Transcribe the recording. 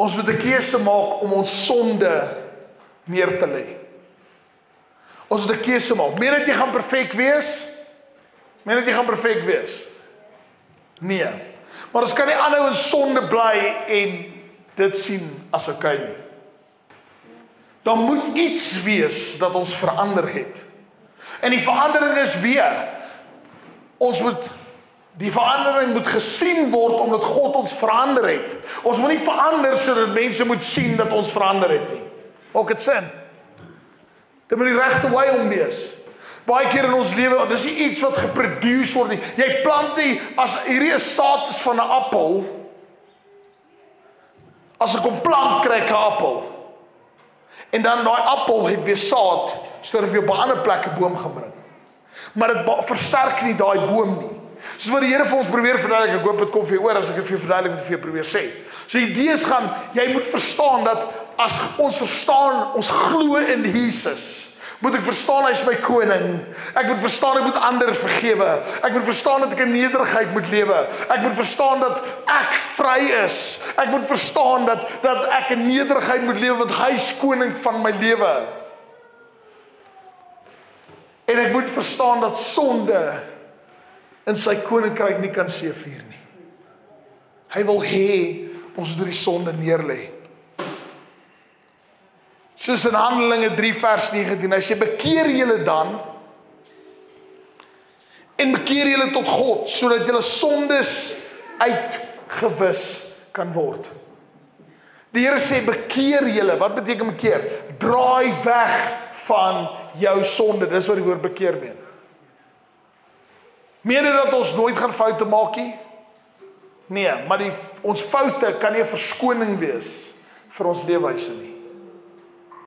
Ons moet 'n keuse maak om ons sonde neer te lê. Ons moet 'n keuse maak. Meen dat jy gaan perfek wees? Meen dat jy gaan perfek wees? Nee. Maar ons kan nie aanhou in sonde bly en dit sien as oukei nie. Dan moet iets wees dat ons verander het. En die verandering is weer, die verandering moet gesien word omdat God ons verander het. Ons moet nie verander sodat mense moet sien dat ons verander het nie. Maak dit sin? Dit moet die regte wy om wees. Baie keer in ons lewe, dis nie iets wat geproduce word nie. Jy plant nie, as hierdie 'n saad is van 'n appel, as ek hom plant, kry ek 'n appel. En dan daai appel het weer saad, sodat jy op 'n ander plek 'n boom gaan bring. Maar dit versterk nie daai boom nie. Soos wat die Here vir ons probeer verduidelik, ek hoop dit kom vir jou oor as ek dit vir jou verduidelik wat ek vir jou probeer sê. So die idee is gaan, jy moet verstaan dat as ons verstaan, ons glo in Jesus, moet ek verstaan hy is my koning. Ek moet verstaan ek moet ander vergewe. Ek moet verstaan dat ek in nederigheid moet lewe. Ek moet verstaan dat ek vry is. Ek moet verstaan dat ek in nederigheid moet lewe want hy is koning van my lewe. En ek moet verstaan dat sonde in sy koninkryk nie kan seëvier nie. Hy wil hê ons moet die sonde neerlê. Soos in Handelinge 3 vers 19, hy sê, bekeer julle dan, en bekeer julle tot God, sodat julle sondes uitgewis kan word. Die Here sê, bekeer julle, wat beteken bekeer? Draai weg van jou sonde, dis wat die woord bekeer meen. Meen jy dat ons nooit gaan foute maak nie? Nee, maar ons foute kan nie 'n verskoning wees vir ons leefwyse nie.